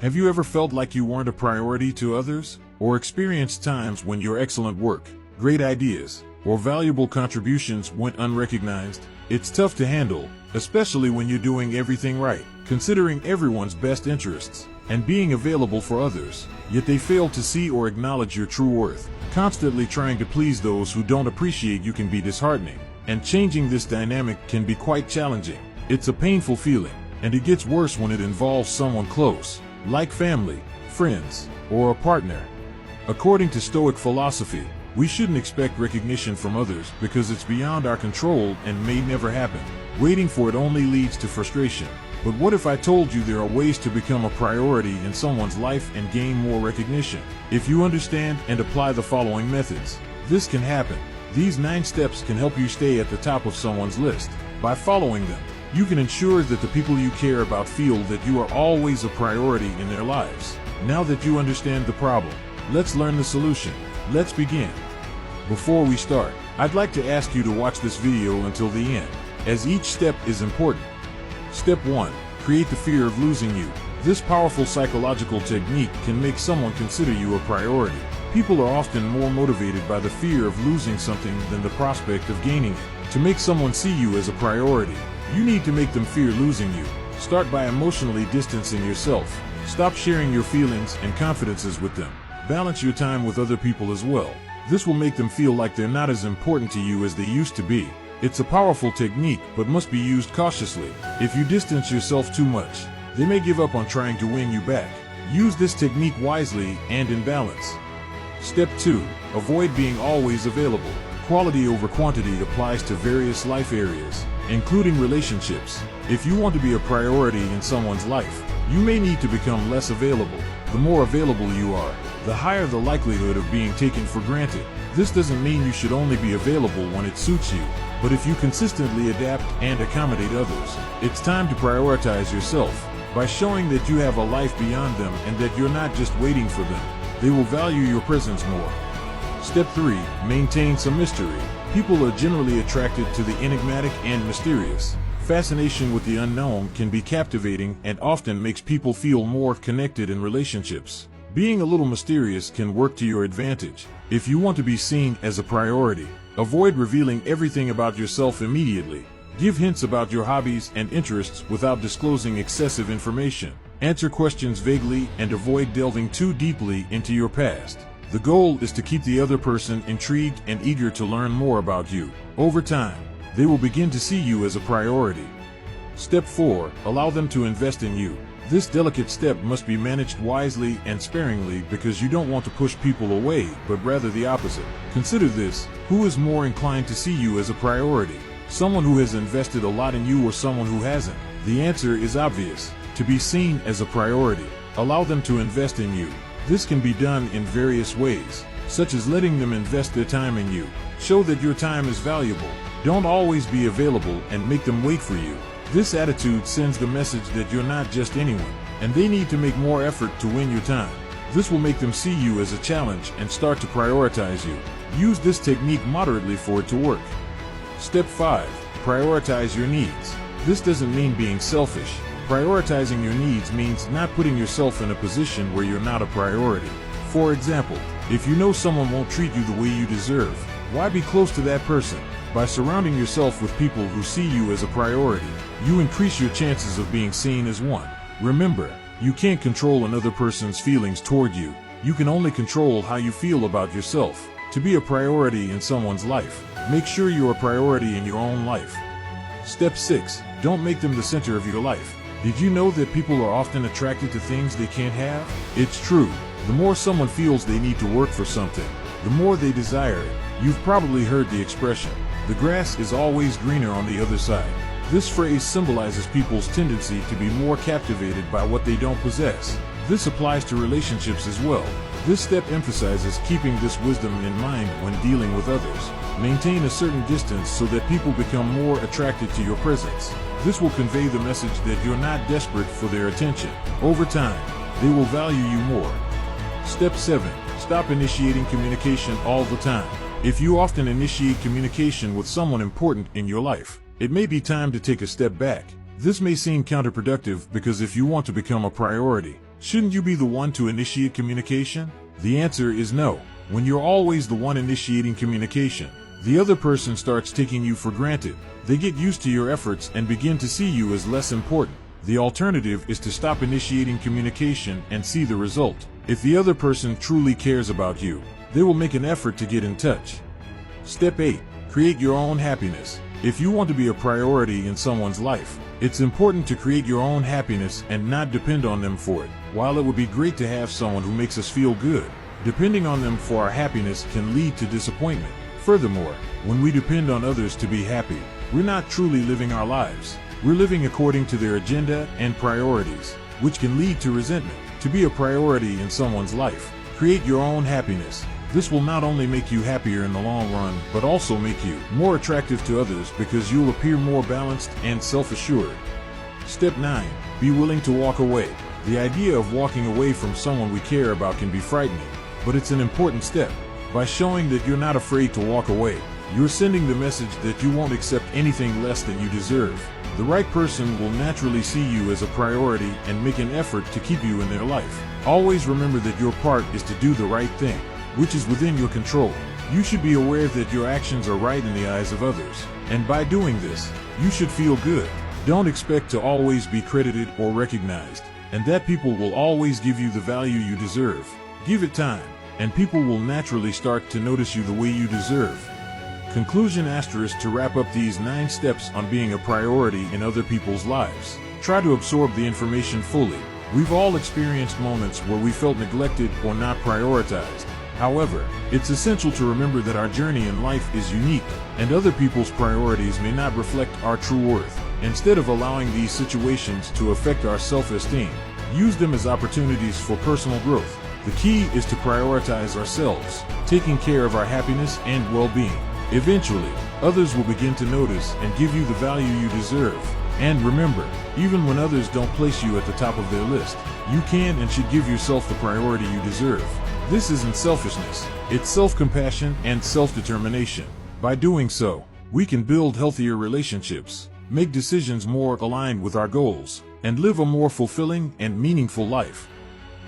Have you ever felt like you weren't a priority to others? Or experienced times when your excellent work, great ideas, or valuable contributions went unrecognized? It's tough to handle, especially when you're doing everything right, considering everyone's best interests, and being available for others, yet they fail to see or acknowledge your true worth. Constantly trying to please those who don't appreciate you can be disheartening, and changing this dynamic can be quite challenging. It's a painful feeling, and it gets worse when it involves someone close, like family, friends, or a partner. According to Stoic philosophy, we shouldn't expect recognition from others because it's beyond our control and may never happen. Waiting for it only leads to frustration. But what if I told you there are ways to become a priority in someone's life and gain more recognition? If you understand and apply the following methods, this can happen. These 9 steps can help you stay at the top of someone's list. By following them, you can ensure that the people you care about feel that you are always a priority in their lives. Now that you understand the problem, let's learn the solution. Let's begin. Before we start, I'd like to ask you to watch this video until the end, as each step is important. Step 1. Create the fear of losing you. This powerful psychological technique can make someone consider you a priority. People are often more motivated by the fear of losing something than the prospect of gaining it. To make someone see you as a priority, you need to make them fear losing you. Start by emotionally distancing yourself. Stop sharing your feelings and confidences with them. Balance your time with other people as well. This will make them feel like they're not as important to you as they used to be. It's a powerful technique, but must be used cautiously. If you distance yourself too much, they may give up on trying to win you back. Use this technique wisely and in balance. Step 2. Avoid being always available. Quality over quantity applies to various life areas, including relationships. If you want to be a priority in someone's life, you may need to become less available. The more available you are, the higher the likelihood of being taken for granted. This doesn't mean you should only be available when it suits you, but if you consistently adapt and accommodate others, it's time to prioritize yourself. By showing that you have a life beyond them and that you're not just waiting for them, they will value your presence more. Step 3. Maintain some mystery. People are generally attracted to the enigmatic and mysterious. Fascination with the unknown can be captivating and often makes people feel more connected in relationships. Being a little mysterious can work to your advantage. If you want to be seen as a priority, avoid revealing everything about yourself immediately. Give hints about your hobbies and interests without disclosing excessive information. Answer questions vaguely and avoid delving too deeply into your past. The goal is to keep the other person intrigued and eager to learn more about you. Over time, they will begin to see you as a priority. Step 4. Allow them to invest in you. This delicate step must be managed wisely and sparingly because you don't want to push people away, but rather the opposite. Consider this: who is more inclined to see you as a priority? Someone who has invested a lot in you or someone who hasn't? The answer is obvious. To be seen as a priority, allow them to invest in you. This can be done in various ways, such as letting them invest their time in you. Show that your time is valuable. Don't always be available and make them wait for you. This attitude sends the message that you're not just anyone, and they need to make more effort to win your time. This will make them see you as a challenge and start to prioritize you. Use this technique moderately for it to work. Step 5. Prioritize your needs. This doesn't mean being selfish. Prioritizing your needs means not putting yourself in a position where you're not a priority. For example, if you know someone won't treat you the way you deserve, why be close to that person? By surrounding yourself with people who see you as a priority, you increase your chances of being seen as one. Remember, you can't control another person's feelings toward you. You can only control how you feel about yourself. To be a priority in someone's life, make sure you're a priority in your own life. Step 6. Don't make them the center of your life. Did you know that people are often attracted to things they can't have? It's true. The more someone feels they need to work for something, the more they desire it. You've probably heard the expression, "The grass is always greener on the other side." This phrase symbolizes people's tendency to be more captivated by what they don't possess. This applies to relationships as well. This step emphasizes keeping this wisdom in mind when dealing with others. Maintain a certain distance so that people become more attracted to your presence. This will convey the message that you're not desperate for their attention. Over time, they will value you more. Step 7. Stop initiating communication all the time. If you often initiate communication with someone important in your life, it may be time to take a step back. This may seem counterproductive because if you want to become a priority, Shouldn't you be the one to initiate communication? The answer is no. When you're always the one initiating communication, the other person starts taking you for granted. They get used to your efforts and begin to see you as less important. The alternative is to stop initiating communication and see the result. If the other person truly cares about you, they will make an effort to get in touch. Step 8. Create your own happiness. If you want to be a priority in someone's life, it's important to create your own happiness and not depend on them for it. While it would be great to have someone who makes us feel good, depending on them for our happiness can lead to disappointment. Furthermore, when we depend on others to be happy, we're not truly living our lives. We're living according to their agenda and priorities, which can lead to resentment. To be a priority in someone's life, create your own happiness. This will not only make you happier in the long run, but also make you more attractive to others because you'll appear more balanced and self-assured. Step 9. Be willing to walk away. The idea of walking away from someone we care about can be frightening, but it's an important step. By showing that you're not afraid to walk away, you're sending the message that you won't accept anything less than you deserve. The right person will naturally see you as a priority and make an effort to keep you in their life. Always remember that your part is to do the right thing, which is within your control. You should be aware that your actions are right in the eyes of others, and by doing this, you should feel good. Don't expect to always be credited or recognized, and that people will always give you the value you deserve. Give it time, and people will naturally start to notice you the way you deserve. Conclusion *. To wrap up these 9 steps on being a priority in other people's lives. Try to absorb the information fully. We've all experienced moments where we felt neglected or not prioritized. However, it's essential to remember that our journey in life is unique, and other people's priorities may not reflect our true worth. Instead of allowing these situations to affect our self-esteem, use them as opportunities for personal growth. The key is to prioritize ourselves, taking care of our happiness and well-being. Eventually, others will begin to notice and give you the value you deserve. And remember, even when others don't place you at the top of their list, you can and should give yourself the priority you deserve. This isn't selfishness, it's self-compassion and self-determination. By doing so, we can build healthier relationships, make decisions more aligned with our goals, and live a more fulfilling and meaningful life.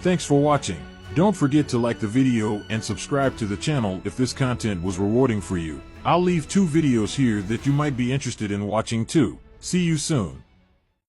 Thanks for watching. Don't forget to like the video and subscribe to the channel if this content was rewarding for you. I'll leave 2 videos here that you might be interested in watching too. See you soon.